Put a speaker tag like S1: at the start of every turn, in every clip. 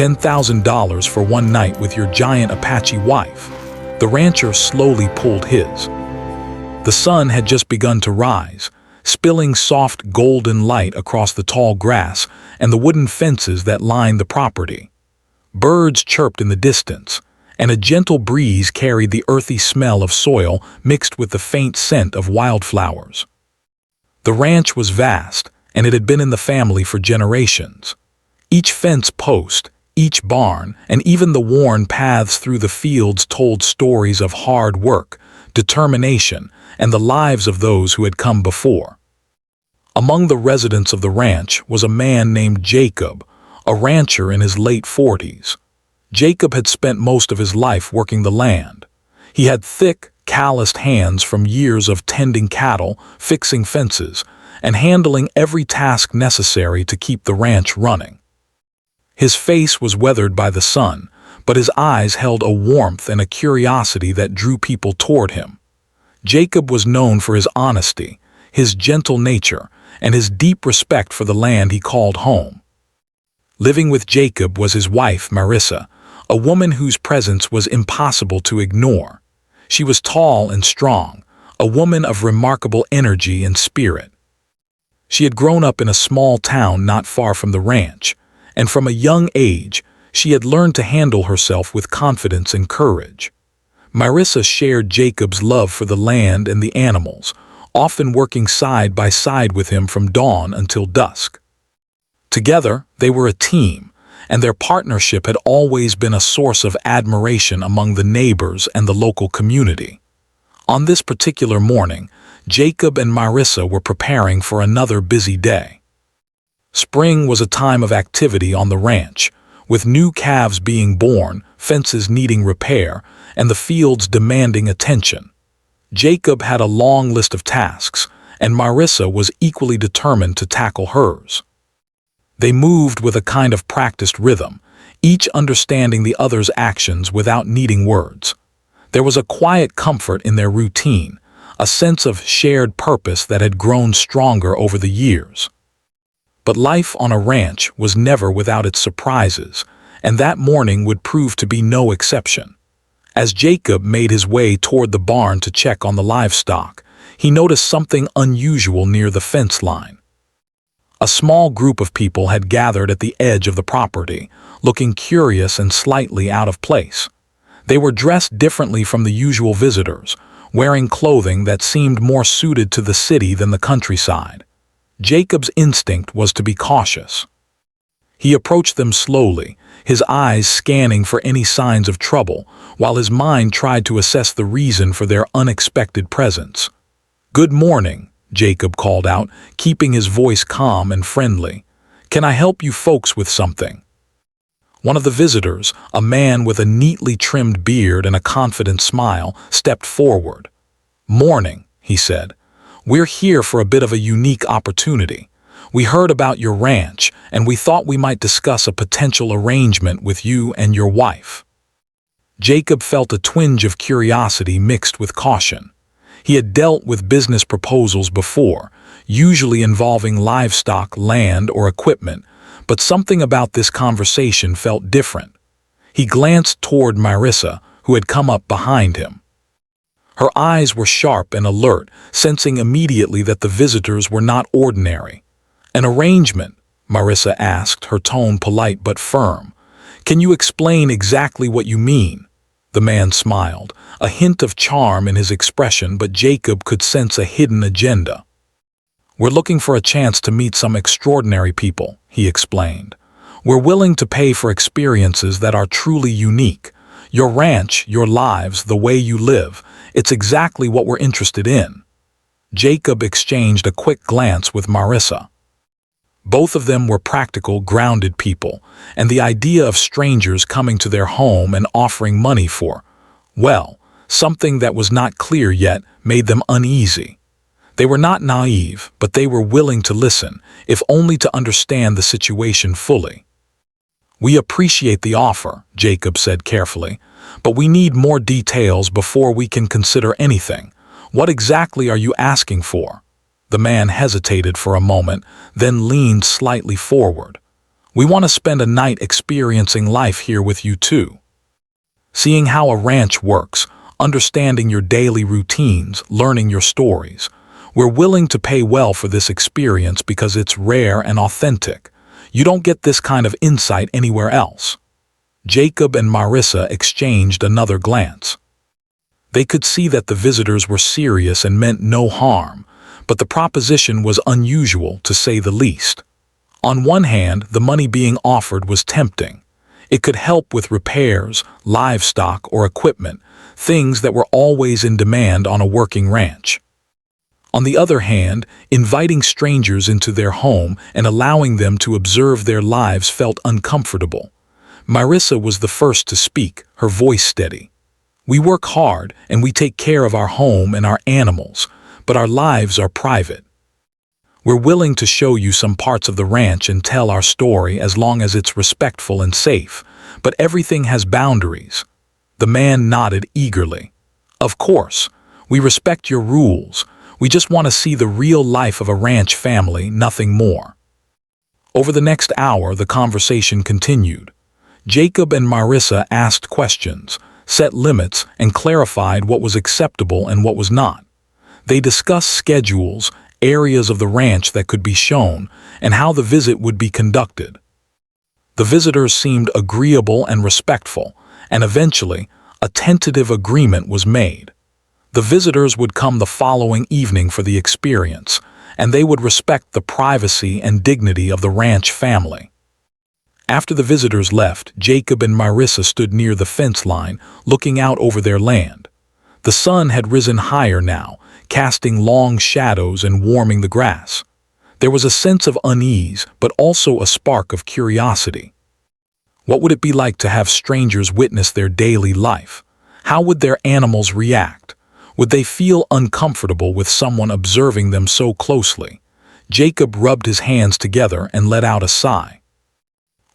S1: $10,000 for one night with your giant Apache wife. The rancher slowly pulled his. The sun had just begun to rise, spilling soft golden light across the tall grass and the wooden fences that lined the property. Birds chirped in the distance, and a gentle breeze carried the earthy smell of soil mixed with the faint scent of wildflowers. The ranch was vast, and it had been in the family for generations. Each fence post, each barn, and even the worn paths through the fields told stories of hard work, determination, and the lives of those who had come before. Among the residents of the ranch was a man named Jacob, a rancher in his late 40s. Jacob had spent most of his life working the land. He had thick, calloused hands from years of tending cattle, fixing fences, and handling every task necessary to keep the ranch running. His face was weathered by the sun, but his eyes held a warmth and a curiosity that drew people toward him. Jacob was known for his honesty, his gentle nature, and his deep respect for the land he called home. Living with Jacob was his wife, Marissa, a woman whose presence was impossible to ignore. She was tall and strong, a woman of remarkable energy and spirit. She had grown up in a small town not far from the ranch, and from a young age, she had learned to handle herself with confidence and courage. Marissa shared Jacob's love for the land and the animals, often working side by side with him from dawn until dusk. Together, they were a team, and their partnership had always been a source of admiration among the neighbors and the local community. On this particular morning, Jacob and Marissa were preparing for another busy day. Spring was a time of activity on the ranch, with new calves being born, fences needing repair, and the fields demanding attention. Jacob had a long list of tasks, and Marissa was equally determined to tackle hers. They moved with a kind of practiced rhythm, each understanding the other's actions without needing words. There was a quiet comfort in their routine, a sense of shared purpose that had grown stronger over the years. But life on a ranch was never without its surprises, and that morning would prove to be no exception. As Jacob made his way toward the barn to check on the livestock, he noticed something unusual near the fence line. A small group of people had gathered at the edge of the property, looking curious and slightly out of place. They were dressed differently from the usual visitors, wearing clothing that seemed more suited to the city than the countryside. Jacob's instinct was to be cautious. He approached them slowly, his eyes scanning for any signs of trouble, while his mind tried to assess the reason for their unexpected presence. "Good morning," Jacob called out, keeping his voice calm and friendly. "Can I help you folks with something?" One of the visitors, a man with a neatly trimmed beard and a confident smile, stepped forward. "Morning," he said. "We're here for a bit of a unique opportunity. We heard about your ranch, and we thought we might discuss a potential arrangement with you and your wife." Jacob felt a twinge of curiosity mixed with caution. He had dealt with business proposals before, usually involving livestock, land, or equipment, but something about this conversation felt different. He glanced toward Marissa, who had come up behind him. Her eyes were sharp and alert, sensing immediately that the visitors were not ordinary. "An arrangement?" Marissa asked, her tone polite but firm. "Can you explain exactly what you mean?" The man smiled, a hint of charm in his expression, but Jacob could sense a hidden agenda. "We're looking for a chance to meet some extraordinary people," he explained. "We're willing to pay for experiences that are truly unique. Your ranch, your lives, the way you live, it's exactly what we're interested in." Jacob exchanged a quick glance with Marissa. Both of them were practical, grounded people, and the idea of strangers coming to their home and offering money for, well, something that was not clear yet made them uneasy. They were not naive, but they were willing to listen, if only to understand the situation fully. "We appreciate the offer," Jacob said carefully, "but we need more details before we can consider anything. What exactly are you asking for?" The man hesitated for a moment, then leaned slightly forward. We want to spend a night experiencing life here with you too. Seeing how a ranch works, understanding your daily routines, learning your stories. We're willing to pay well for this experience because it's rare and authentic. You don't get this kind of insight anywhere else." Jacob and Marissa exchanged another glance. They could see that the visitors were serious and meant no harm, but the proposition was unusual, to say the least. On one hand, the money being offered was tempting. It could help with repairs, livestock, or equipment, things that were always in demand on a working ranch. On the other hand, inviting strangers into their home and allowing them to observe their lives felt uncomfortable. Marissa was the first to speak, her voice steady. "We work hard and we take care of our home and our animals, but our lives are private. We're willing to show you some parts of the ranch and tell our story as long as it's respectful and safe, but everything has boundaries." The man nodded eagerly. "Of course, we respect your rules. We just want to see the real life of a ranch family, nothing more." Over the next hour, the conversation continued. Jacob and Marissa asked questions, set limits, and clarified what was acceptable and what was not. They discussed schedules, areas of the ranch that could be shown, and how the visit would be conducted. The visitors seemed agreeable and respectful, and eventually, a tentative agreement was made. The visitors would come the following evening for the experience, and they would respect the privacy and dignity of the ranch family. After the visitors left, Jacob and Marissa stood near the fence line, looking out over their land. The sun had risen higher now, casting long shadows and warming the grass. There was a sense of unease, but also a spark of curiosity. What would it be like to have strangers witness their daily life? How would their animals react? Would they feel uncomfortable with someone observing them so closely? Jacob rubbed his hands together and let out a sigh.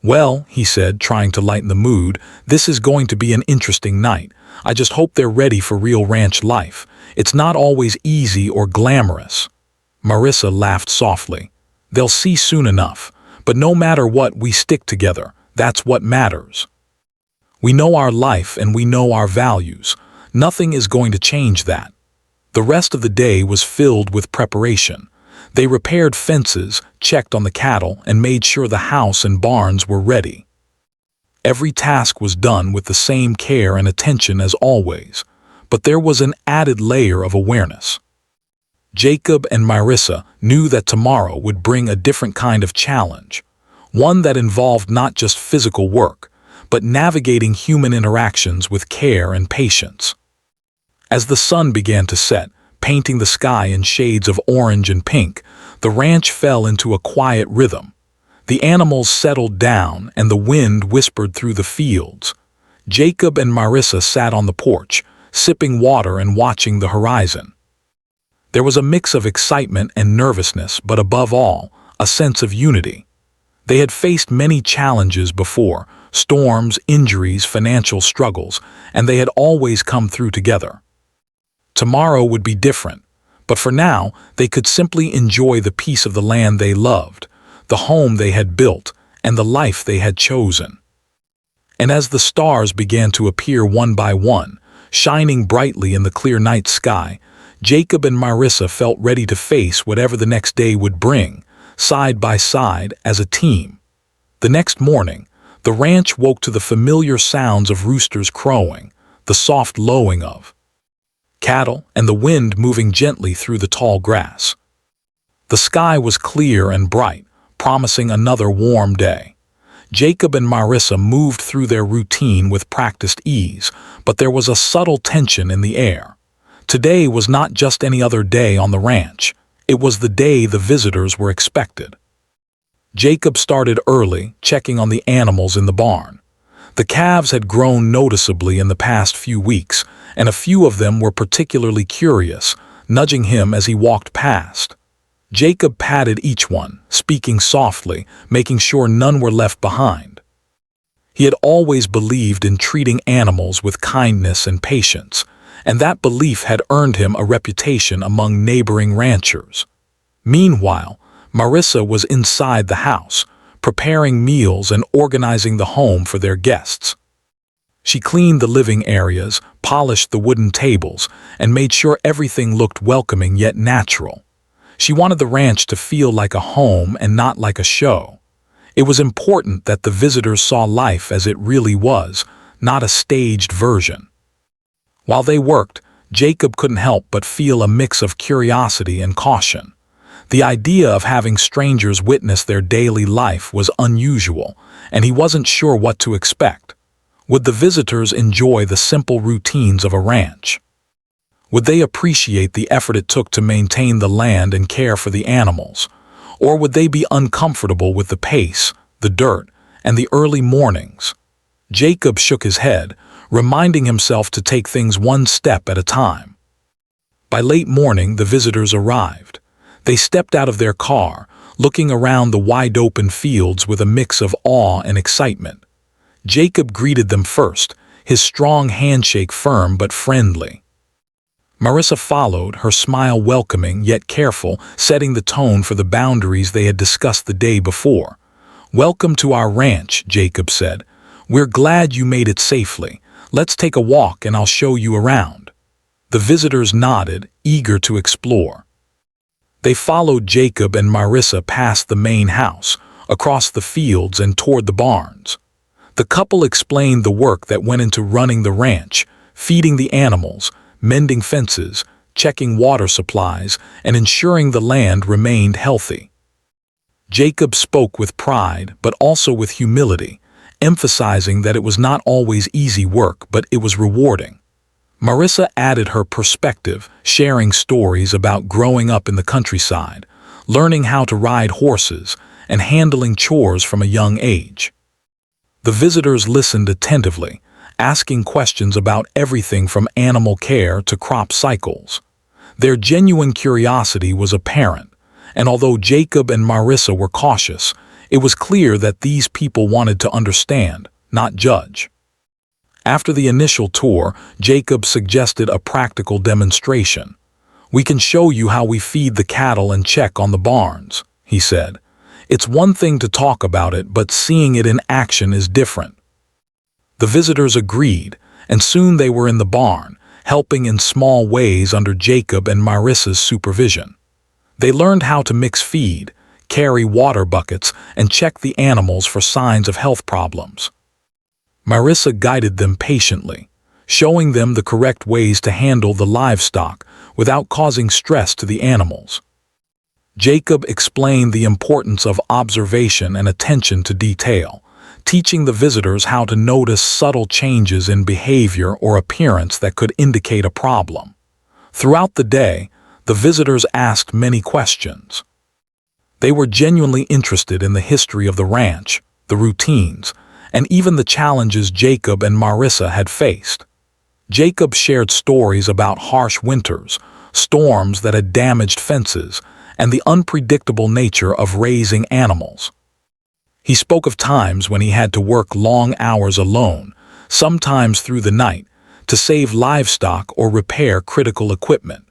S1: "Well," he said, trying to lighten the mood, "this is going to be an interesting night. I just hope they're ready for real ranch life. It's not always easy or glamorous." Marissa laughed softly. "They'll see soon enough. But no matter what, we stick together. That's what matters. We know our life and we know our values. Nothing is going to change that." The rest of the day was filled with preparation. They repaired fences, checked on the cattle, and made sure the house and barns were ready. Every task was done with the same care and attention as always, but there was an added layer of awareness. Jacob and Marissa knew that tomorrow would bring a different kind of challenge, one that involved not just physical work, but navigating human interactions with care and patience. As the sun began to set, painting the sky in shades of orange and pink, the ranch fell into a quiet rhythm. The animals settled down and the wind whispered through the fields. Jacob and Marissa sat on the porch, sipping water and watching the horizon. There was a mix of excitement and nervousness, but above all, a sense of unity. They had faced many challenges before, storms, injuries, financial struggles, and they had always come through together. Tomorrow would be different, but for now, they could simply enjoy the piece of the land they loved, the home they had built, and the life they had chosen. And as the stars began to appear one by one, shining brightly in the clear night sky, Jacob and Marissa felt ready to face whatever the next day would bring, side by side as a team. The next morning, the ranch woke to the familiar sounds of roosters crowing, the soft lowing of cattle, and the wind moving gently through the tall grass. The sky was clear and bright, promising another warm day. Jacob and Marissa moved through their routine with practiced ease, but there was a subtle tension in the air. Today was not just any other day on the ranch. It was the day the visitors were expected. Jacob started early, checking on the animals in the barn. The calves had grown noticeably in the past few weeks, and a few of them were particularly curious, nudging him as he walked past. Jacob patted each one, speaking softly, making sure none were left behind. He had always believed in treating animals with kindness and patience, and that belief had earned him a reputation among neighboring ranchers. Meanwhile, Marissa was inside the house, preparing meals and organizing the home for their guests. She cleaned the living areas, polished the wooden tables, and made sure everything looked welcoming yet natural. She wanted the ranch to feel like a home and not like a show. It was important that the visitors saw life as it really was, not a staged version. While they worked, Jacob couldn't help but feel a mix of curiosity and caution. The idea of having strangers witness their daily life was unusual, and he wasn't sure what to expect. Would the visitors enjoy the simple routines of a ranch? Would they appreciate the effort it took to maintain the land and care for the animals? Or would they be uncomfortable with the pace, the dirt, and the early mornings? Jacob shook his head, reminding himself to take things one step at a time. By late morning, the visitors arrived. They stepped out of their car, looking around the wide-open fields with a mix of awe and excitement. Jacob greeted them first, his strong handshake firm but friendly. Marissa followed, her smile welcoming yet careful, setting the tone for the boundaries they had discussed the day before. "Welcome to our ranch," Jacob said. "We're glad you made it safely. Let's take a walk and I'll show you around." The visitors nodded, eager to explore. They followed Jacob and Marissa past the main house, across the fields and toward the barns. The couple explained the work that went into running the ranch, feeding the animals, mending fences, checking water supplies, and ensuring the land remained healthy. Jacob spoke with pride, but also with humility, emphasizing that it was not always easy work, but it was rewarding. Marissa added her perspective, sharing stories about growing up in the countryside, learning how to ride horses, and handling chores from a young age. The visitors listened attentively, asking questions about everything from animal care to crop cycles. Their genuine curiosity was apparent, and although Jacob and Marissa were cautious, it was clear that these people wanted to understand, not judge. After the initial tour, Jacob suggested a practical demonstration. "We can show you how we feed the cattle and check on the barns," he said. "It's one thing to talk about it, but seeing it in action is different." The visitors agreed, and soon they were in the barn, helping in small ways under Jacob and Marissa's supervision. They learned how to mix feed, carry water buckets, and check the animals for signs of health problems. Marissa guided them patiently, showing them the correct ways to handle the livestock without causing stress to the animals. Jacob explained the importance of observation and attention to detail, teaching the visitors how to notice subtle changes in behavior or appearance that could indicate a problem. Throughout the day, the visitors asked many questions. They were genuinely interested in the history of the ranch, the routines, and even the challenges Jacob and Marissa had faced. Jacob shared stories about harsh winters, storms that had damaged fences, and the unpredictable nature of raising animals. He spoke of times when he had to work long hours alone, sometimes through the night, to save livestock or repair critical equipment.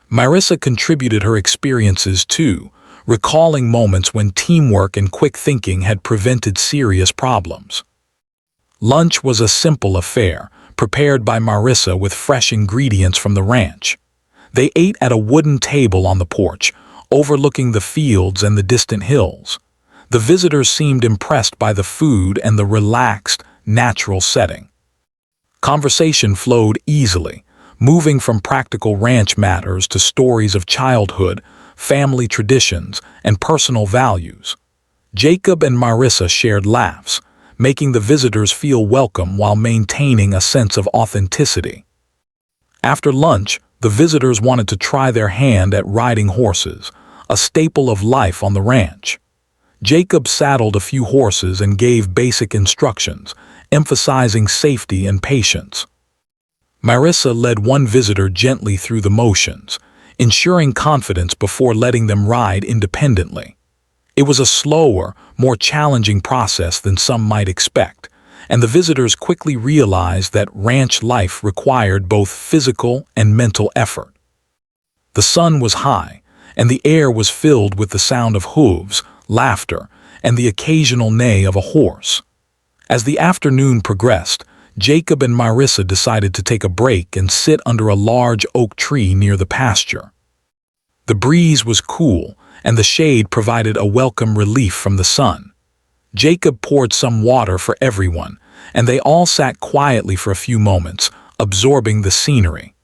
S1: Marissa contributed her experiences too, recalling moments when teamwork and quick thinking had prevented serious problems. Lunch was a simple affair, prepared by Marissa with fresh ingredients from the ranch. They ate at a wooden table on the porch, overlooking the fields and the distant hills. The visitors seemed impressed by the food and the relaxed, natural setting. Conversation flowed easily, moving from practical ranch matters to stories of childhood, family traditions, and personal values. Jacob and Marissa shared laughs, making the visitors feel welcome while maintaining a sense of authenticity. After lunch, the visitors wanted to try their hand at riding horses, a staple of life on the ranch. Jacob saddled a few horses and gave basic instructions, emphasizing safety and patience. Marissa led one visitor gently through the motions, ensuring confidence before letting them ride independently. It was a slower, more challenging process than some might expect, and the visitors quickly realized that ranch life required both physical and mental effort. The sun was high, and the air was filled with the sound of hooves, laughter, and the occasional neigh of a horse. As the afternoon progressed, Jacob and Marissa decided to take a break and sit under a large oak tree near the pasture. The breeze was cool, and the shade provided a welcome relief from the sun. Jacob poured some water for everyone, and they all sat quietly for a few moments, absorbing the scenery.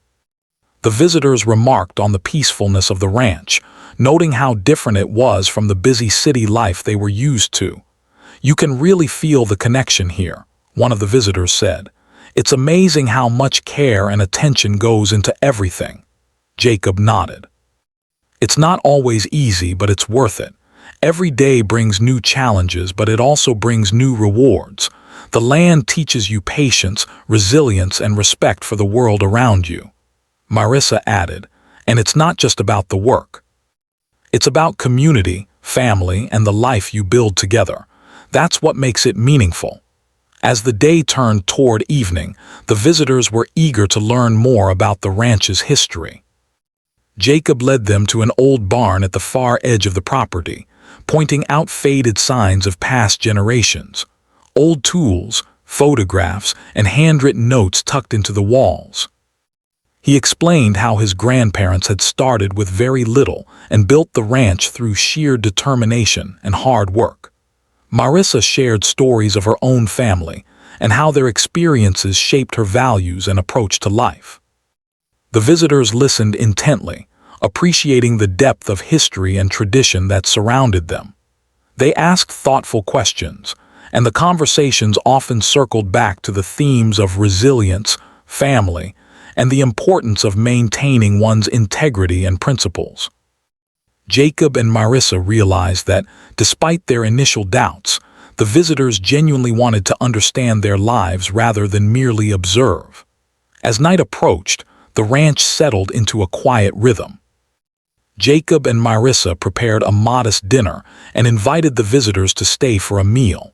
S1: The visitors remarked on the peacefulness of the ranch, noting how different it was from the busy city life they were used to. "You can really feel the connection here," one of the visitors said. "It's amazing how much care and attention goes into everything." Jacob nodded. "It's not always easy, but it's worth it. Every day brings new challenges, but it also brings new rewards. The land teaches you patience, resilience, and respect for the world around you." Marissa added, "And it's not just about the work. It's about community, family, and the life you build together. That's what makes it meaningful." As the day turned toward evening, the visitors were eager to learn more about the ranch's history. Jacob led them to an old barn at the far edge of the property, pointing out faded signs of past generations. Old tools, photographs, and handwritten notes tucked into the walls. He explained how his grandparents had started with very little and built the ranch through sheer determination and hard work. Marissa shared stories of her own family and how their experiences shaped her values and approach to life. The visitors listened intently, appreciating the depth of history and tradition that surrounded them. They asked thoughtful questions, and the conversations often circled back to the themes of resilience, family, and the importance of maintaining one's integrity and principles. Jacob and Marissa realized that, despite their initial doubts, the visitors genuinely wanted to understand their lives rather than merely observe. As night approached, the ranch settled into a quiet rhythm. Jacob and Marissa prepared a modest dinner and invited the visitors to stay for a meal.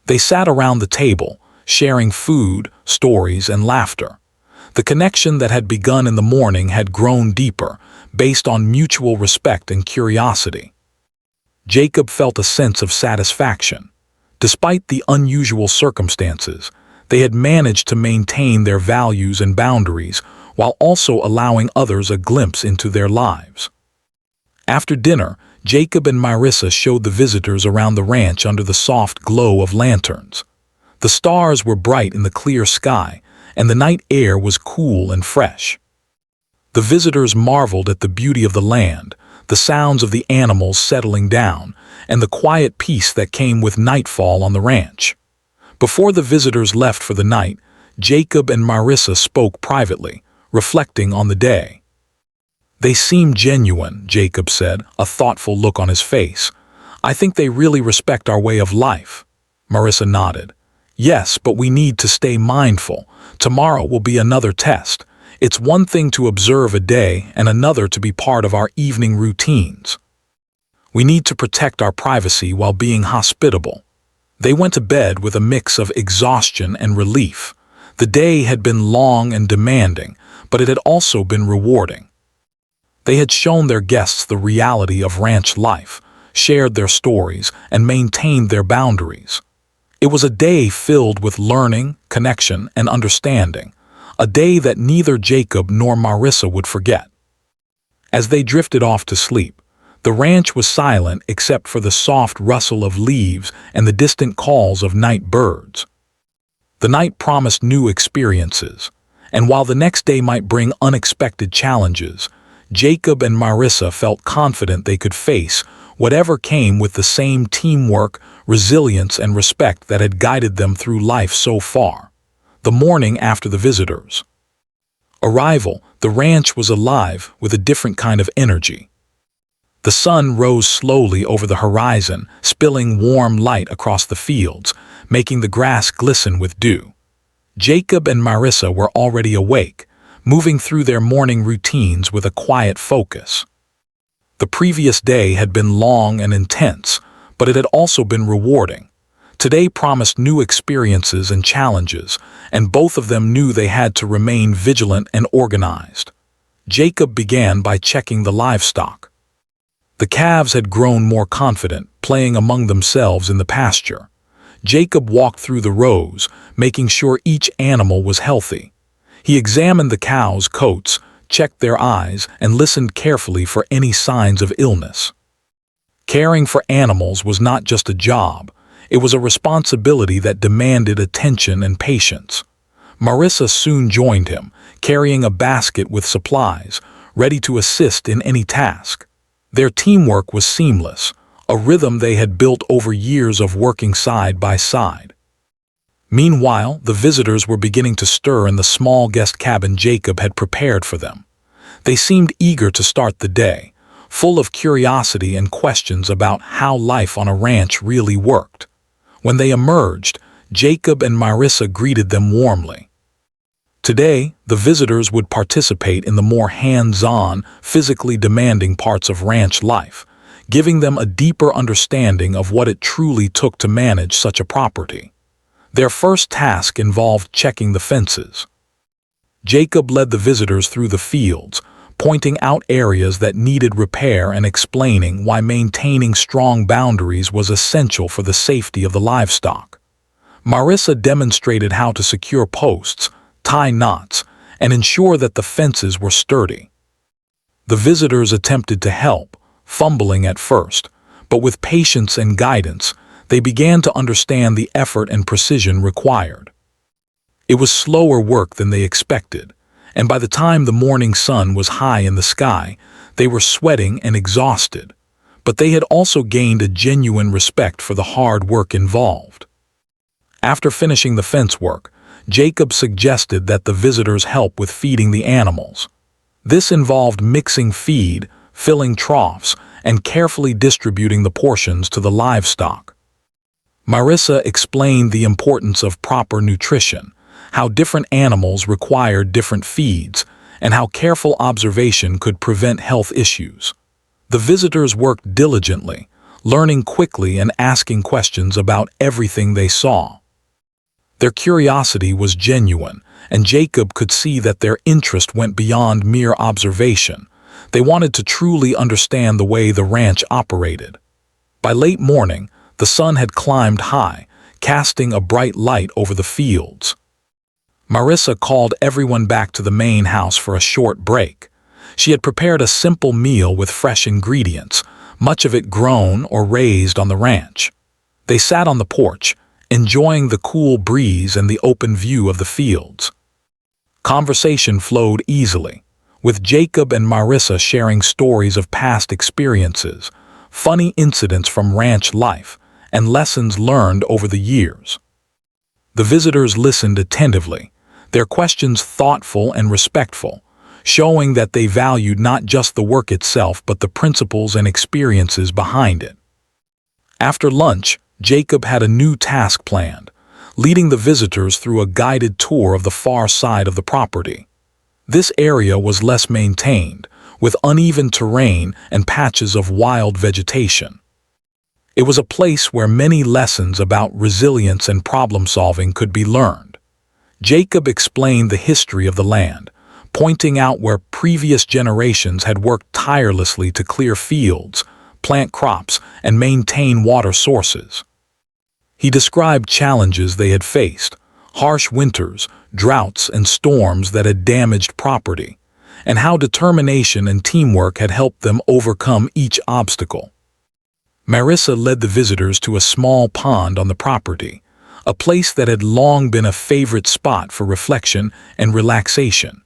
S1: They sat around the table, sharing food, stories, and laughter. The connection that had begun in the morning had grown deeper, based on mutual respect and curiosity. Jacob felt a sense of satisfaction. Despite the unusual circumstances, they had managed to maintain their values and boundaries while also allowing others a glimpse into their lives. After dinner, Jacob and Marissa showed the visitors around the ranch under the soft glow of lanterns. The stars were bright in the clear sky, and the night air was cool and fresh. The visitors marveled at the beauty of the land, the sounds of the animals settling down, and the quiet peace that came with nightfall on the ranch. Before the visitors left for the night, Jacob and Marissa spoke privately, reflecting on the day. "They seem genuine," Jacob said, a thoughtful look on his face. "I think they really respect our way of life." Marissa nodded. "Yes, but we need to stay mindful. Tomorrow will be another test. It's one thing to observe a day and another to be part of our evening routines. We need to protect our privacy while being hospitable." They went to bed with a mix of exhaustion and relief. The day had been long and demanding, but it had also been rewarding. They had shown their guests the reality of ranch life, shared their stories, and maintained their boundaries. It was a day filled with learning, connection, and understanding, a day that neither Jacob nor Marissa would forget. As they drifted off to sleep, the ranch was silent except for the soft rustle of leaves and the distant calls of night birds. The night promised new experiences, and while the next day might bring unexpected challenges, Jacob and Marissa felt confident they could face whatever came with the same teamwork, resilience, and respect that had guided them through life so far. The morning after the visitors' arrival, the ranch was alive with a different kind of energy. The sun rose slowly over the horizon, spilling warm light across the fields, making the grass glisten with dew. Jacob and Marissa were already awake, moving through their morning routines with a quiet focus. The previous day had been long and intense, but it had also been rewarding. Today promised new experiences and challenges, and both of them knew they had to remain vigilant and organized. Jacob began by checking the livestock. The calves had grown more confident, playing among themselves in the pasture. Jacob walked through the rows, making sure each animal was healthy. He examined the cows' coats, checked their eyes, and listened carefully for any signs of illness. Caring for animals was not just a job, it was a responsibility that demanded attention and patience. Marissa soon joined him, carrying a basket with supplies, ready to assist in any task. Their teamwork was seamless, a rhythm they had built over years of working side by side. Meanwhile, the visitors were beginning to stir in the small guest cabin Jacob had prepared for them. They seemed eager to start the day, full of curiosity and questions about how life on a ranch really worked. When they emerged, Jacob and Marissa greeted them warmly. Today, the visitors would participate in the more hands-on, physically demanding parts of ranch life, giving them a deeper understanding of what it truly took to manage such a property. Their first task involved checking the fences. Jacob led the visitors through the fields, pointing out areas that needed repair and explaining why maintaining strong boundaries was essential for the safety of the livestock. Marissa demonstrated how to secure posts, tie knots, and ensure that the fences were sturdy. The visitors attempted to help, fumbling at first, but with patience and guidance, they began to understand the effort and precision required. It was slower work than they expected, and by the time the morning sun was high in the sky, they were sweating and exhausted, but they had also gained a genuine respect for the hard work involved. After finishing the fence work, Jacob suggested that the visitors help with feeding the animals. This involved mixing feed, filling troughs, and carefully distributing the portions to the livestock. Marissa explained the importance of proper nutrition, how different animals required different feeds, and how careful observation could prevent health issues. The visitors worked diligently, learning quickly and asking questions about everything they saw. Their curiosity was genuine, and Jacob could see that their interest went beyond mere observation. They wanted to truly understand the way the ranch operated. By late morning, the sun had climbed high, casting a bright light over the fields. Marissa called everyone back to the main house for a short break. She had prepared a simple meal with fresh ingredients, much of it grown or raised on the ranch. They sat on the porch, enjoying the cool breeze and the open view of the fields. Conversation flowed easily, with Jacob and Marissa sharing stories of past experiences, funny incidents from ranch life, and lessons learned over the years. The visitors listened attentively, their questions thoughtful and respectful, showing that they valued not just the work itself but the principles and experiences behind it. After lunch, Jacob had a new task planned, leading the visitors through a guided tour of the far side of the property. This area was less maintained, with uneven terrain and patches of wild vegetation. It was a place where many lessons about resilience and problem-solving could be learned. Jacob explained the history of the land, pointing out where previous generations had worked tirelessly to clear fields, plant crops, and maintain water sources. He described challenges they had faced, harsh winters, droughts, and storms that had damaged property, and how determination and teamwork had helped them overcome each obstacle. Marissa led the visitors to a small pond on the property, a place that had long been a favorite spot for reflection and relaxation.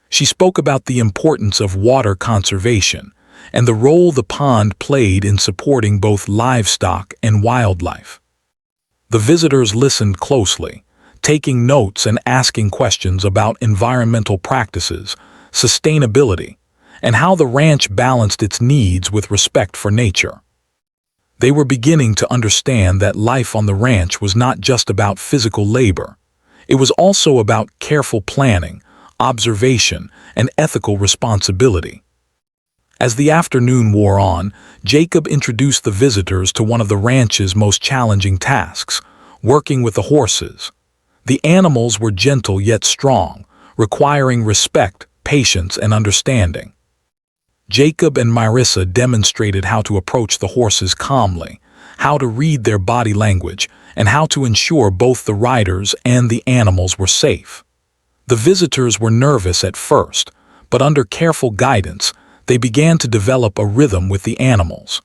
S1: She spoke about the importance of water conservation and the role the pond played in supporting both livestock and wildlife. The visitors listened closely, taking notes and asking questions about environmental practices, sustainability, and how the ranch balanced its needs with respect for nature. They were beginning to understand that life on the ranch was not just about physical labor. It was also about careful planning, observation, and ethical responsibility. As the afternoon wore on, Jacob introduced the visitors to one of the ranch's most challenging tasks, working with the horses. The animals were gentle yet strong, requiring respect, patience, and understanding. Jacob and Marissa demonstrated how to approach the horses calmly, how to read their body language, and how to ensure both the riders and the animals were safe. The visitors were nervous at first, but under careful guidance, they began to develop a rhythm with the animals.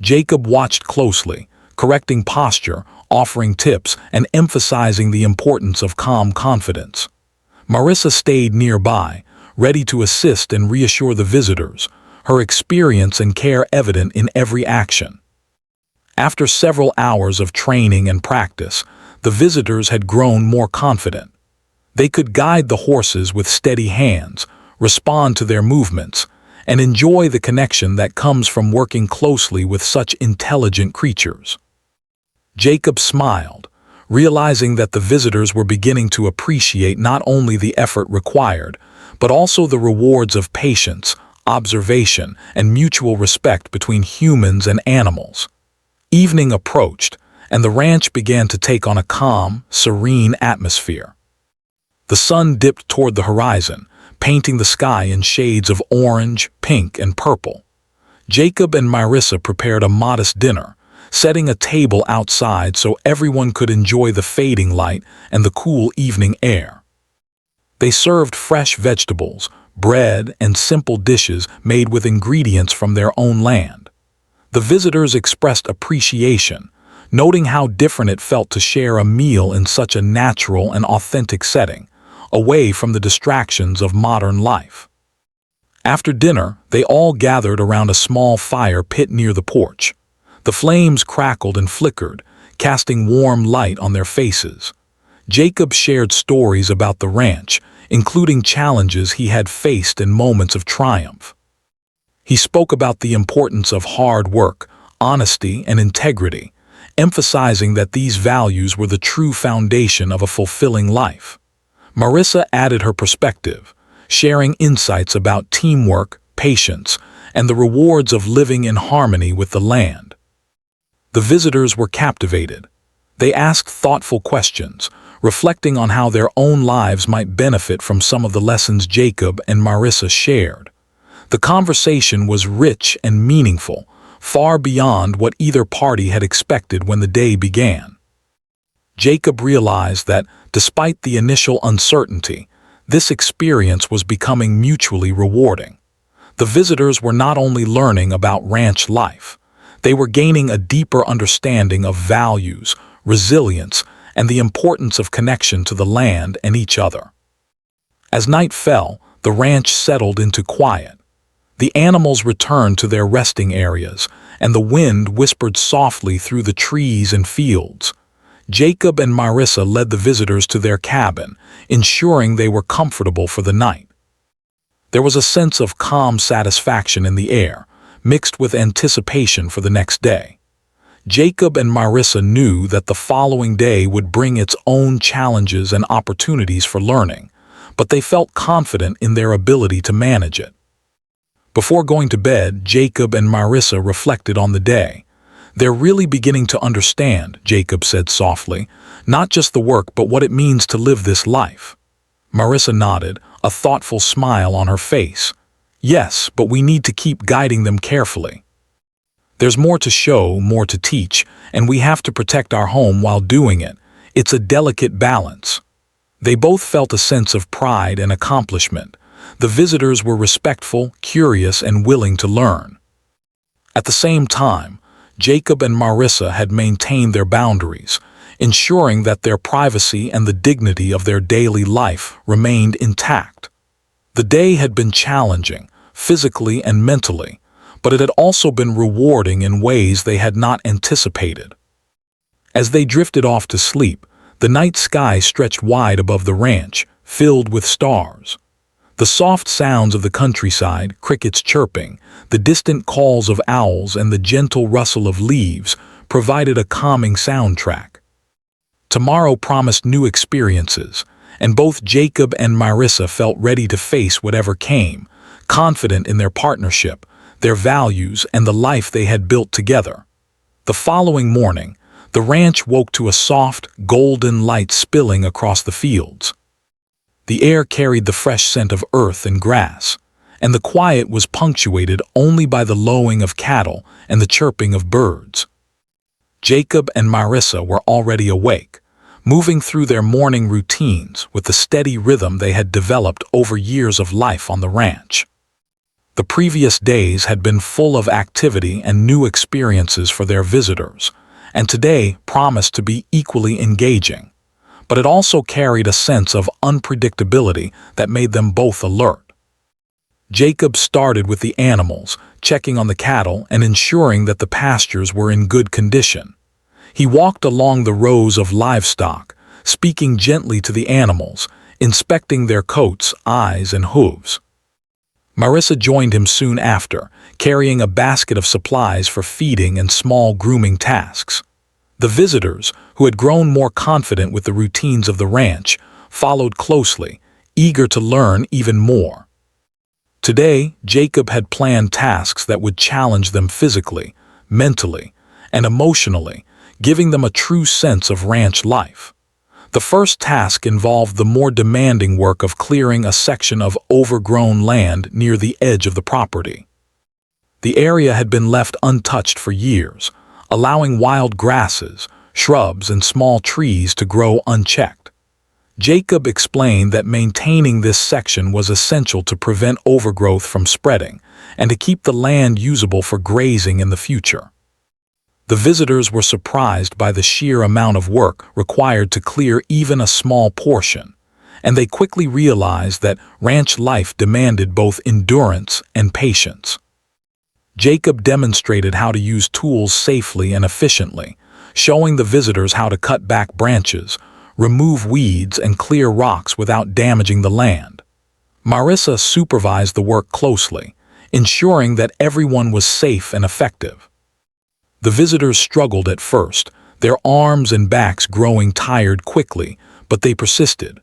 S1: Jacob watched closely, correcting posture, offering tips, and emphasizing the importance of calm confidence. Marissa stayed nearby, ready to assist and reassure the visitors, her experience and care evident in every action. After several hours of training and practice, the visitors had grown more confident. They could guide the horses with steady hands, respond to their movements, and enjoy the connection that comes from working closely with such intelligent creatures. Jacob smiled, realizing that the visitors were beginning to appreciate not only the effort required, but also the rewards of patience, observation, and mutual respect between humans and animals. Evening approached, and the ranch began to take on a calm, serene atmosphere. The sun dipped toward the horizon, painting the sky in shades of orange, pink, and purple. Jacob and Marissa prepared a modest dinner, setting a table outside so everyone could enjoy the fading light and the cool evening air. They served fresh vegetables, bread, and simple dishes made with ingredients from their own land. The visitors expressed appreciation, noting how different it felt to share a meal in such a natural and authentic setting, away from the distractions of modern life. After dinner, they all gathered around a small fire pit near the porch. The flames crackled and flickered, casting warm light on their faces. Jacob shared stories about the ranch, including challenges he had faced and moments of triumph. He spoke about the importance of hard work, honesty, and integrity, emphasizing that these values were the true foundation of a fulfilling life. Marissa added her perspective, sharing insights about teamwork, patience, and the rewards of living in harmony with the land. The visitors were captivated. They asked thoughtful questions, reflecting on how their own lives might benefit from some of the lessons Jacob and Marissa shared. The conversation was rich and meaningful, far beyond what either party had expected when the day began. Jacob realized that, despite the initial uncertainty, this experience was becoming mutually rewarding. The visitors were not only learning about ranch life, they were gaining a deeper understanding of values, resilience, and the importance of connection to the land and each other. As night fell, the ranch settled into quiet. The animals returned to their resting areas, and the wind whispered softly through the trees and fields. Jacob and Marissa led the visitors to their cabin, ensuring they were comfortable for the night. There was a sense of calm satisfaction in the air, mixed with anticipation for the next day. Jacob and Marissa knew that the following day would bring its own challenges and opportunities for learning, but they felt confident in their ability to manage it. Before going to bed, Jacob and Marissa reflected on the day. "They're really beginning to understand," Jacob said softly, "not just the work but what it means to live this life." Marissa nodded, a thoughtful smile on her face. "Yes, but we need to keep guiding them carefully. There's more to show, more to teach, and we have to protect our home while doing it. It's a delicate balance." They both felt a sense of pride and accomplishment. The visitors were respectful, curious, and willing to learn. At the same time, Jacob and Marissa had maintained their boundaries, ensuring that their privacy and the dignity of their daily life remained intact. The day had been challenging, physically and mentally, but it had also been rewarding in ways they had not anticipated. As they drifted off to sleep, the night sky stretched wide above the ranch, filled with stars. The soft sounds of the countryside, crickets chirping, the distant calls of owls, and the gentle rustle of leaves provided a calming soundtrack. Tomorrow promised new experiences, and both Jacob and Marissa felt ready to face whatever came, confident in their partnership, their values, and the life they had built together. The following morning, the ranch woke to a soft, golden light spilling across the fields. The air carried the fresh scent of earth and grass, and the quiet was punctuated only by the lowing of cattle and the chirping of birds. Jacob and Marissa were already awake, moving through their morning routines with the steady rhythm they had developed over years of life on the ranch. The previous days had been full of activity and new experiences for their visitors, and today promised to be equally engaging. But it also carried a sense of unpredictability that made them both alert. Jacob started with the animals, checking on the cattle and ensuring that the pastures were in good condition. He walked along the rows of livestock, speaking gently to the animals, inspecting their coats, eyes, and hooves. Marissa joined him soon after, carrying a basket of supplies for feeding and small grooming tasks. The visitors, who had grown more confident with the routines of the ranch, followed closely, eager to learn even more. Today, Jacob had planned tasks that would challenge them physically, mentally, and emotionally, giving them a true sense of ranch life. The first task involved the more demanding work of clearing a section of overgrown land near the edge of the property. The area had been left untouched for years, allowing wild grasses, shrubs, and small trees to grow unchecked. Jacob explained that maintaining this section was essential to prevent overgrowth from spreading and to keep the land usable for grazing in the future. The visitors were surprised by the sheer amount of work required to clear even a small portion, and they quickly realized that ranch life demanded both endurance and patience. Jacob demonstrated how to use tools safely and efficiently, showing the visitors how to cut back branches, remove weeds, and clear rocks without damaging the land. Marissa supervised the work closely, ensuring that everyone was safe and effective. The visitors struggled at first, their arms and backs growing tired quickly, but they persisted.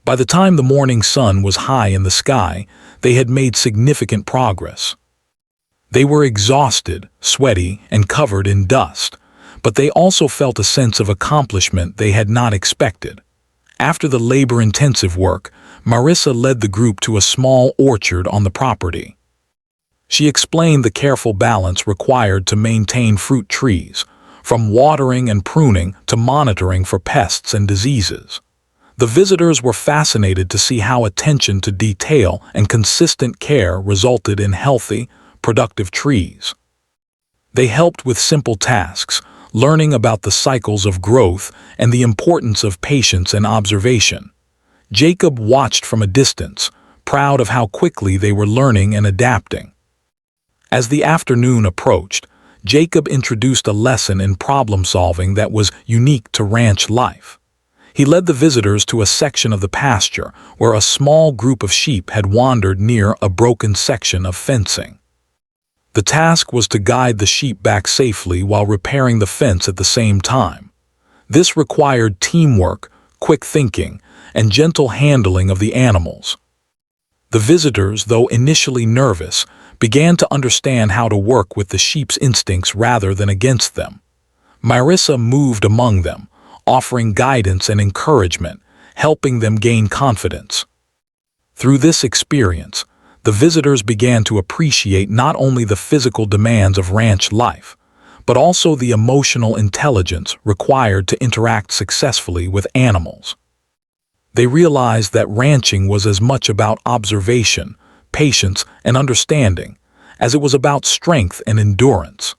S1: By the time the morning sun was high in the sky, they had made significant progress. They were exhausted, sweaty, and covered in dust, but they also felt a sense of accomplishment they had not expected. After the labor-intensive work, Marissa led the group to a small orchard on the property. She explained the careful balance required to maintain fruit trees, from watering and pruning to monitoring for pests and diseases. The visitors were fascinated to see how attention to detail and consistent care resulted in healthy, productive trees. They helped with simple tasks, learning about the cycles of growth and the importance of patience and observation. Jacob watched from a distance, proud of how quickly they were learning and adapting. As the afternoon approached, Jacob introduced a lesson in problem-solving that was unique to ranch life. He led the visitors to a section of the pasture where a small group of sheep had wandered near a broken section of fencing. The task was to guide the sheep back safely while repairing the fence at the same time. This required teamwork, quick thinking, and gentle handling of the animals. The visitors, though initially nervous, began to understand how to work with the sheep's instincts rather than against them. Marissa moved among them, offering guidance and encouragement, helping them gain confidence. Through this experience, the visitors began to appreciate not only the physical demands of ranch life, but also the emotional intelligence required to interact successfully with animals. They realized that ranching was as much about observation, patience, and understanding as it was about strength and endurance.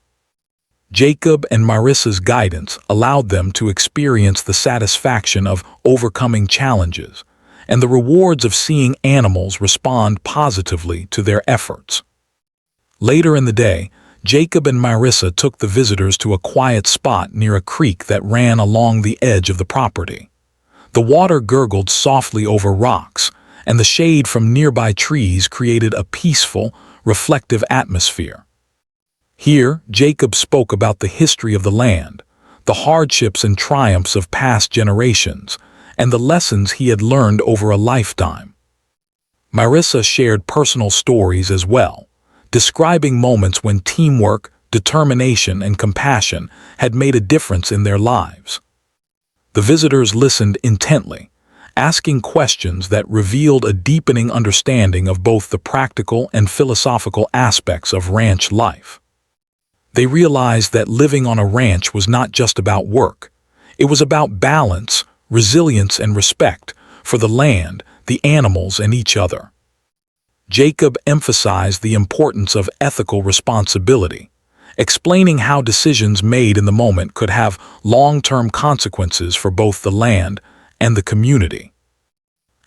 S1: Jacob and Marissa's guidance allowed them to experience the satisfaction of overcoming challenges and the rewards of seeing animals respond positively to their efforts. Later in the day, Jacob and Marissa took the visitors to a quiet spot near a creek that ran along the edge of the property. The water gurgled softly over rocks, and the shade from nearby trees created a peaceful, reflective atmosphere. Here, Jacob spoke about the history of the land, the hardships and triumphs of past generations, and the lessons he had learned over a lifetime. Marissa shared personal stories as well, describing moments when teamwork, determination, and compassion had made a difference in their lives. The visitors listened intently, asking questions that revealed a deepening understanding of both the practical and philosophical aspects of ranch life. They realized that living on a ranch was not just about work. It was about balance, resilience, and respect for the land, the animals, and each other. Jacob emphasized the importance of ethical responsibility, explaining how decisions made in the moment could have long-term consequences for both the land and the community.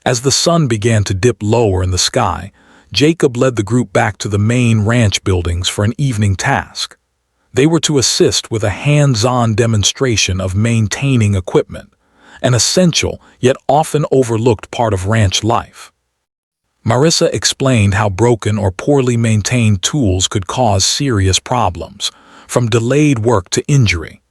S1: As the sun began to dip lower in the sky, Jacob led the group back to the main ranch buildings for an evening task. They were to assist with a hands-on demonstration of maintaining equipment, an essential yet often overlooked part of ranch life. Marissa explained how broken or poorly maintained tools could cause serious problems, from delayed work to injury.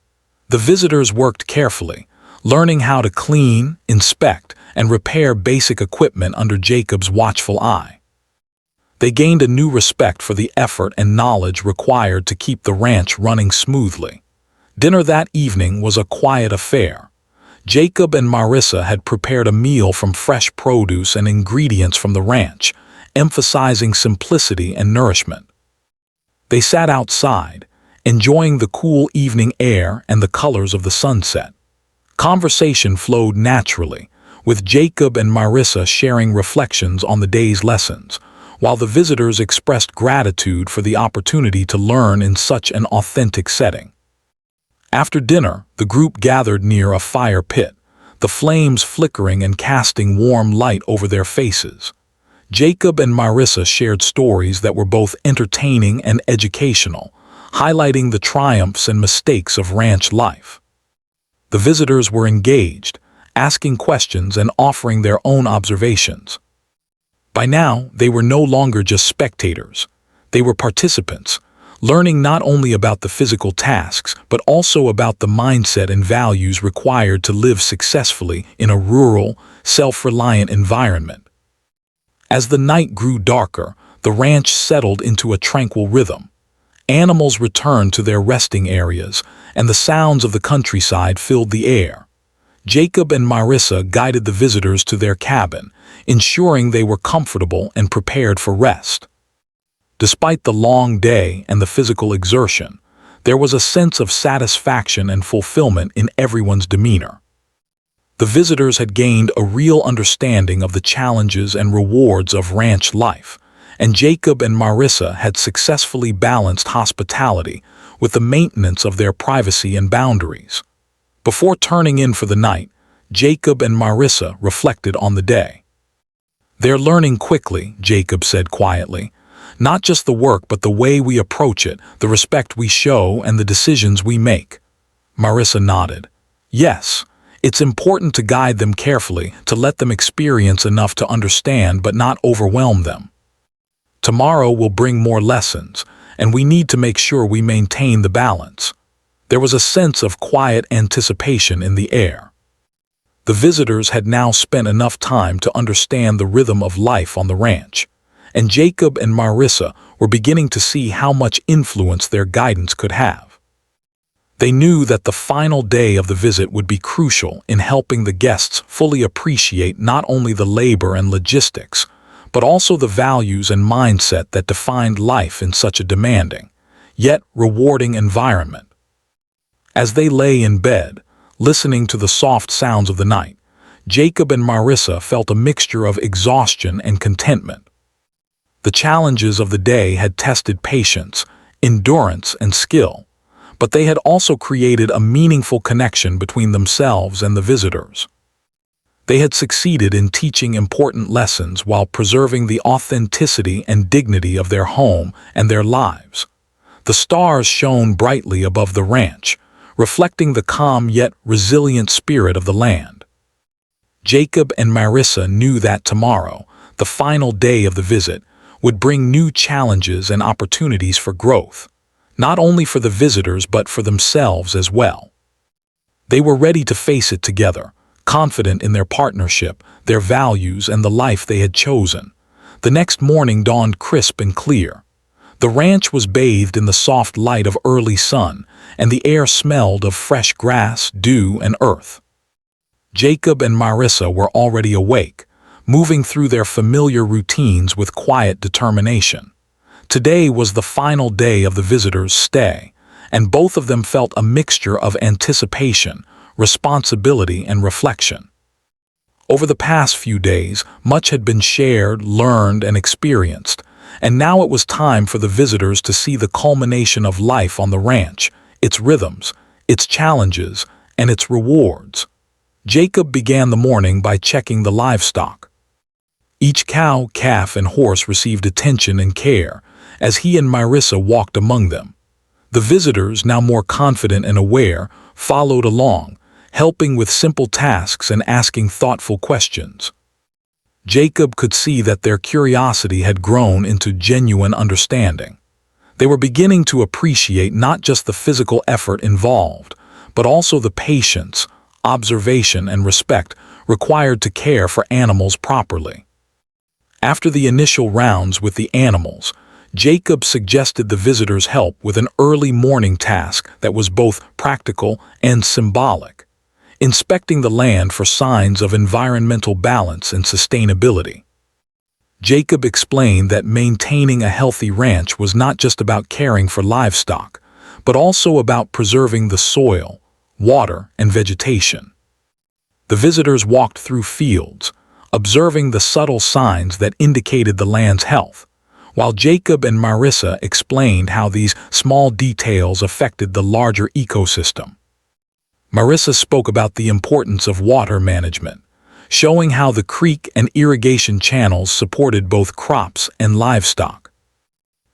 S1: The visitors worked carefully, learning how to clean, inspect, and repair basic equipment under Jacob's watchful eye. They gained a new respect for the effort and knowledge required to keep the ranch running smoothly. Dinner that evening was a quiet affair. Jacob and Marissa had prepared a meal from fresh produce and ingredients from the ranch, emphasizing simplicity and nourishment. They sat outside, enjoying the cool evening air and the colors of the sunset. Conversation flowed naturally, with Jacob and Marissa sharing reflections on the day's lessons, while the visitors expressed gratitude for the opportunity to learn in such an authentic setting. After dinner, the group gathered near a fire pit, the flames flickering and casting warm light over their faces. Jacob and Marissa shared stories that were both entertaining and educational, highlighting the triumphs and mistakes of ranch life. The visitors were engaged, asking questions and offering their own observations. By now, they were no longer just spectators. They were participants, learning not only about the physical tasks, but also about the mindset and values required to live successfully in a rural, self-reliant environment. As the night grew darker, the ranch settled into a tranquil rhythm. Animals returned to their resting areas, and the sounds of the countryside filled the air. Jacob and Marissa guided the visitors to their cabin, ensuring they were comfortable and prepared for rest. Despite the long day and the physical exertion, there was a sense of satisfaction and fulfillment in everyone's demeanor. The visitors had gained a real understanding of the challenges and rewards of ranch life, and Jacob and Marissa had successfully balanced hospitality with the maintenance of their privacy and boundaries. Before turning in for the night, Jacob and Marissa reflected on the day. "They're learning quickly," Jacob said quietly. "Not just the work, but the way we approach it, the respect we show, and the decisions we make." Marissa nodded. "Yes, it's important to guide them carefully, to let them experience enough to understand but not overwhelm them. Tomorrow will bring more lessons, and we need to make sure we maintain the balance." There was a sense of quiet anticipation in the air. The visitors had now spent enough time to understand the rhythm of life on the ranch, and Jacob and Marissa were beginning to see how much influence their guidance could have. They knew that the final day of the visit would be crucial in helping the guests fully appreciate not only the labor and logistics, but also the values and mindset that defined life in such a demanding, yet rewarding environment. As they lay in bed, listening to the soft sounds of the night, Jacob and Marissa felt a mixture of exhaustion and contentment. The challenges of the day had tested patience, endurance, and skill, but they had also created a meaningful connection between themselves and the visitors. They had succeeded in teaching important lessons while preserving the authenticity and dignity of their home and their lives. The stars shone brightly above the ranch, reflecting the calm yet resilient spirit of the land. Jacob and Marissa knew that tomorrow, the final day of the visit, would bring new challenges and opportunities for growth, not only for the visitors but for themselves as well. They were ready to face it together, confident in their partnership, their values, and the life they had chosen. The next morning dawned crisp and clear. The ranch was bathed in the soft light of early sun, and the air smelled of fresh grass, dew, and earth. Jacob and Marissa were already awake, moving through their familiar routines with quiet determination. Today was the final day of the visitors' stay, and both of them felt a mixture of anticipation, responsibility, and reflection. Over the past few days, much had been shared, learned, and experienced, and now it was time for the visitors to see the culmination of life on the ranch, its rhythms, its challenges, and its rewards. Jacob began the morning by checking the livestock. Each cow, calf, and horse received attention and care as he and Marissa walked among them. The visitors, now more confident and aware, followed along, helping with simple tasks and asking thoughtful questions. Jacob could see that their curiosity had grown into genuine understanding. They were beginning to appreciate not just the physical effort involved, but also the patience, observation, and respect required to care for animals properly. After the initial rounds with the animals, Jacob suggested the visitors help with an early morning task that was both practical and symbolic, inspecting the land for signs of environmental balance and sustainability. Jacob explained that maintaining a healthy ranch was not just about caring for livestock, but also about preserving the soil, water, and vegetation. The visitors walked through fields, observing the subtle signs that indicated the land's health, while Jacob and Marissa explained how these small details affected the larger ecosystem. Marissa spoke about the importance of water management, showing how the creek and irrigation channels supported both crops and livestock.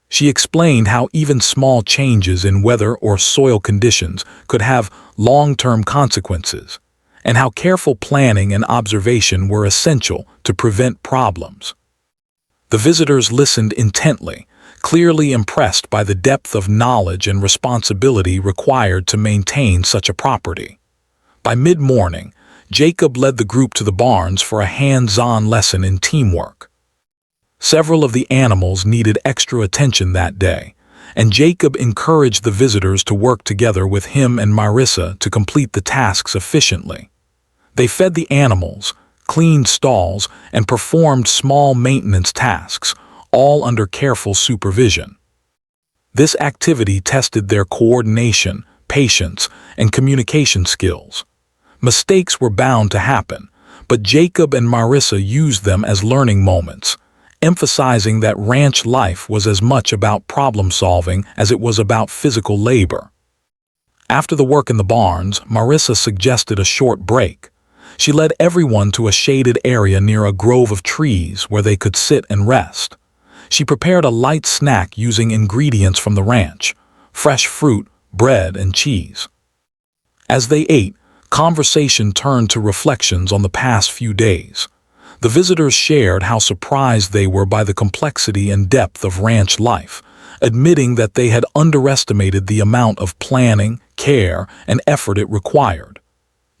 S1: She explained how even small changes in weather or soil conditions could have long-term consequences, and how careful planning and observation were essential to prevent problems. The visitors listened intently, clearly impressed by the depth of knowledge and responsibility required to maintain such a property. By mid-morning, Jacob led the group to the barns for a hands-on lesson in teamwork. Several of the animals needed extra attention that day, and Jacob encouraged the visitors to work together with him and Marissa to complete the tasks efficiently. They fed the animals, cleaned stalls, and performed small maintenance tasks, all under careful supervision. This activity tested their coordination, patience, and communication skills. Mistakes were bound to happen, but Jacob and Marissa used them as learning moments, emphasizing that ranch life was as much about problem-solving as it was about physical labor. After the work in the barns, Marissa suggested a short break. She led everyone to a shaded area near a grove of trees where they could sit and rest. She prepared a light snack using ingredients from the ranch, fresh fruit, bread, and cheese. As they ate, conversation turned to reflections on the past few days. The visitors shared how surprised they were by the complexity and depth of ranch life, admitting that they had underestimated the amount of planning, care, and effort it required.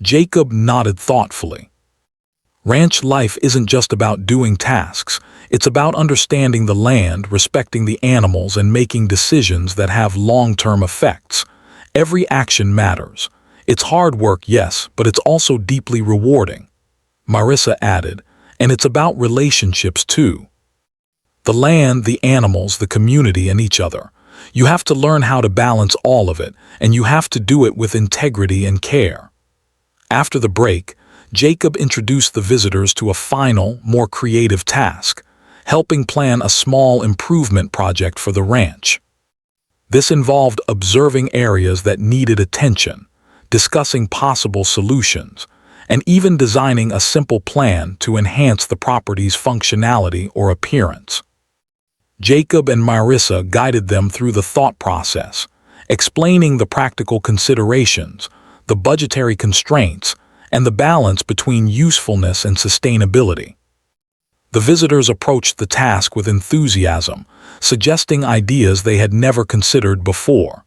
S1: Jacob nodded thoughtfully. Ranch life isn't just about doing tasks, it's about understanding the land, respecting the animals, and making decisions that have long-term effects. Every action matters. It's hard work, yes, but it's also deeply rewarding. Marissa added, and it's about relationships too. The land, the animals, the community, and each other. You have to learn how to balance all of it, and you have to do it with integrity and care. After the break, Jacob introduced the visitors to a final, more creative task, helping plan a small improvement project for the ranch. This involved observing areas that needed attention, discussing possible solutions, and even designing a simple plan to enhance the property's functionality or appearance. Jacob and Marissa guided them through the thought process, explaining the practical considerations, the budgetary constraints, and the balance between usefulness and sustainability. The visitors approached the task with enthusiasm, suggesting ideas they had never considered before.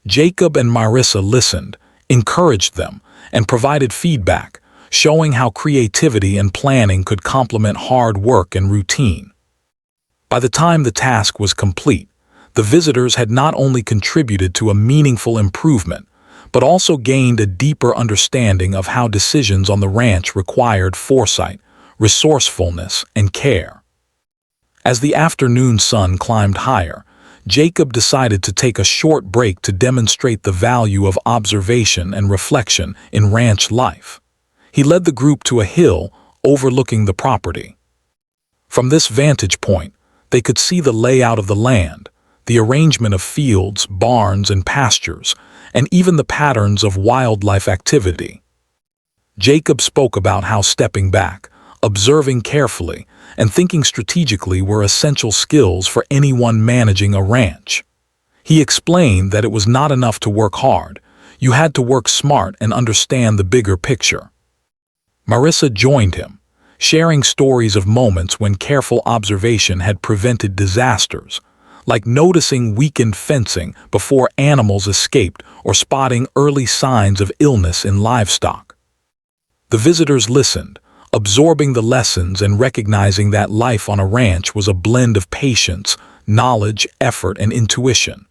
S1: Jacob and Marissa listened, encouraged them, and provided feedback, showing how creativity and planning could complement hard work and routine. By the time the task was complete, the visitors had not only contributed to a meaningful improvement, but also gained a deeper understanding of how decisions on the ranch required foresight, resourcefulness, and care. As the afternoon sun climbed higher, Jacob decided to take a short break to demonstrate the value of observation and reflection in ranch life. He led the group to a hill overlooking the property. From this vantage point, they could see the layout of the land, the arrangement of fields, barns, and pastures, and even the patterns of wildlife activity. Jacob spoke about how stepping back, observing carefully, and thinking strategically were essential skills for anyone managing a ranch. He explained that it was not enough to work hard, you had to work smart and understand the bigger picture. Marissa joined him, sharing stories of moments when careful observation had prevented disasters, like noticing weakened fencing before animals escaped or spotting early signs of illness in livestock. The visitors listened, absorbing the lessons and recognizing that life on a ranch was a blend of patience, knowledge, effort, and intuition.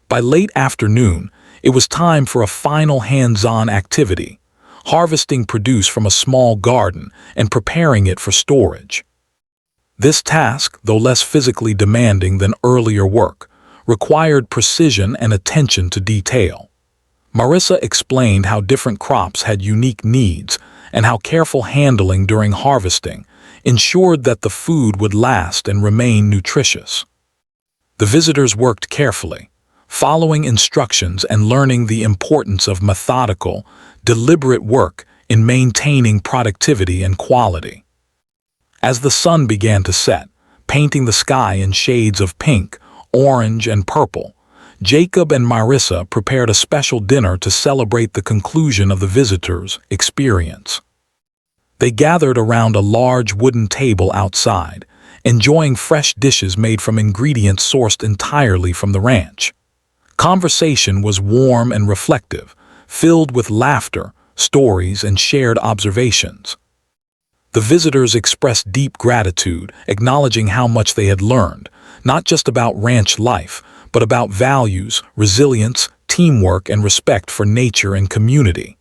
S1: By late afternoon, it was time for a final hands-on activity, harvesting produce from a small garden and preparing it for storage. This task, though less physically demanding than earlier work, required precision and attention to detail. Marissa explained how different crops had unique needs and how careful handling during harvesting ensured that the food would last and remain nutritious. The visitors worked carefully, following instructions and learning the importance of methodical, deliberate work in maintaining productivity and quality. As the sun began to set, painting the sky in shades of pink, orange, and purple, Jacob and Marissa prepared a special dinner to celebrate the conclusion of the visitors' experience. They gathered around a large wooden table outside, enjoying fresh dishes made from ingredients sourced entirely from the ranch. Conversation was warm and reflective, filled with laughter, stories, and shared observations. The visitors expressed deep gratitude, acknowledging how much they had learned, not just about ranch life, but about values, resilience, teamwork, and respect for nature and community.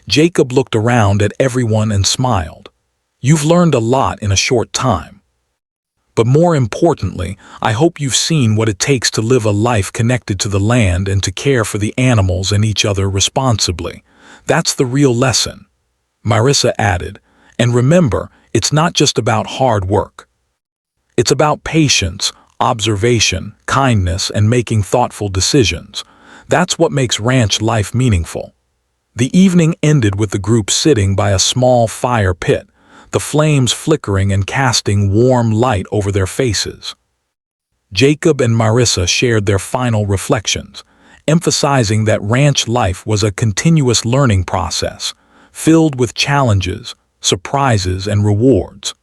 S1: Jacob looked around at everyone and smiled. "You've learned a lot in a short time. But more importantly, I hope you've seen what it takes to live a life connected to the land and to care for the animals and each other responsibly. That's the real lesson," Marissa added. "And remember, it's not just about hard work. It's about patience, observation, kindness, and making thoughtful decisions. That's what makes ranch life meaningful." The evening ended with the group sitting by a small fire pit, the flames flickering and casting warm light over their faces. Jacob and Marissa shared their final reflections, emphasizing that ranch life was a continuous learning process, filled with challenges, surprises, and rewards.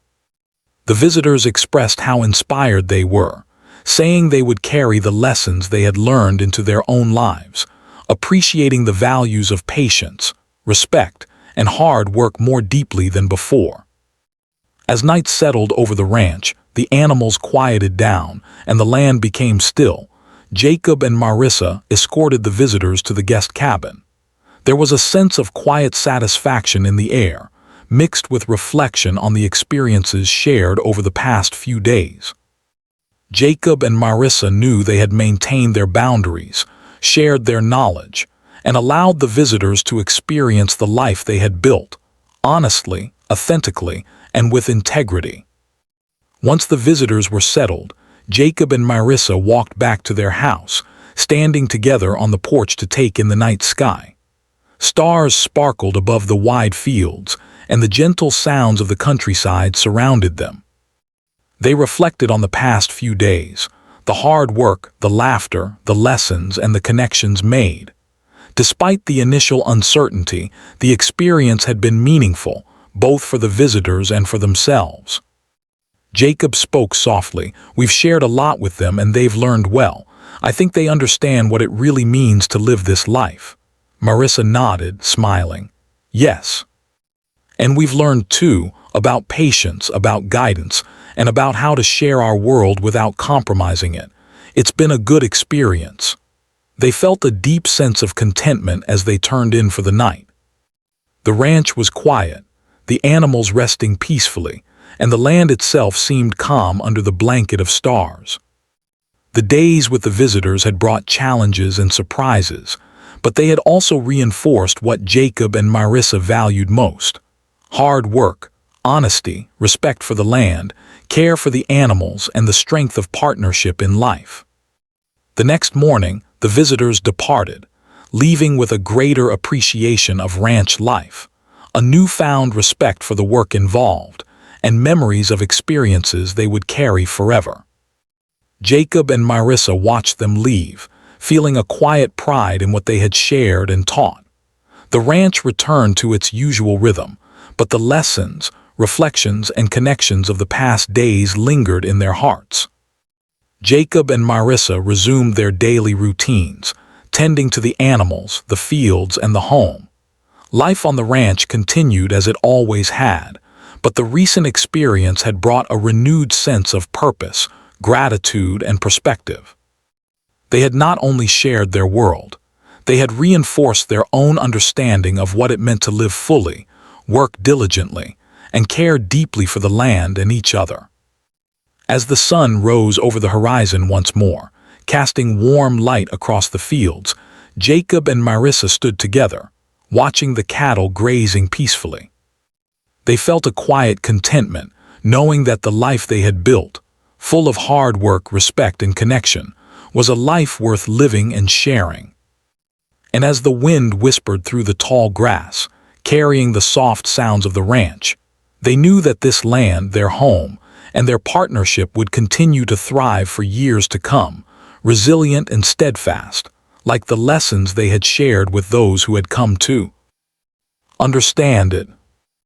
S1: The visitors expressed how inspired they were, saying they would carry the lessons they had learned into their own lives, appreciating the values of patience, respect, and hard work more deeply than before. As night settled over the ranch, the animals quieted down and the land became still. Jacob and Marissa escorted the visitors to the guest cabin. There was a sense of quiet satisfaction in the air, mixed with reflection on the experiences shared over the past few days. Jacob and Marissa knew they had maintained their boundaries, shared their knowledge, and allowed the visitors to experience the life they had built, honestly, authentically, and with integrity. Once the visitors were settled, Jacob and Marissa walked back to their house, standing together on the porch to take in the night sky. Stars sparkled above the wide fields, and the gentle sounds of the countryside surrounded them. They reflected on the past few days, the hard work, the laughter, the lessons, and the connections made. Despite the initial uncertainty, the experience had been meaningful, both for the visitors and for themselves. Jacob spoke softly. "We've shared a lot with them and they've learned well. I think they understand what it really means to live this life." Marissa nodded, smiling. "Yes. And we've learned too, about patience, about guidance, and about how to share our world without compromising it. It's been a good experience." They felt a deep sense of contentment as they turned in for the night. The ranch was quiet, the animals resting peacefully, and the land itself seemed calm under the blanket of stars. The days with the visitors had brought challenges and surprises, but they had also reinforced what Jacob and Marissa valued most: hard work, honesty, respect for the land, care for the animals, and the strength of partnership in life. The next morning, the visitors departed, leaving with a greater appreciation of ranch life, a newfound respect for the work involved, and memories of experiences they would carry forever. Jacob and Marissa watched them leave, feeling a quiet pride in what they had shared and taught. The ranch returned to its usual rhythm, but the lessons, reflections, and connections of the past days lingered in their hearts. Jacob and Marissa resumed their daily routines, tending to the animals, the fields, and the home. Life on the ranch continued as it always had, but the recent experience had brought a renewed sense of purpose, gratitude, and perspective. They had not only shared their world, they had reinforced their own understanding of what it meant to live fully, work diligently, and care deeply for the land and each other. As the sun rose over the horizon once more, casting warm light across the fields, Jacob and Marissa stood together, watching the cattle grazing peacefully. They felt a quiet contentment, knowing that the life they had built, full of hard work, respect, and connection, was a life worth living and sharing. And as the wind whispered through the tall grass, carrying the soft sounds of the ranch, they knew that this land, their home, and their partnership would continue to thrive for years to come, resilient and steadfast, like the lessons they had shared with those who had come to understand it.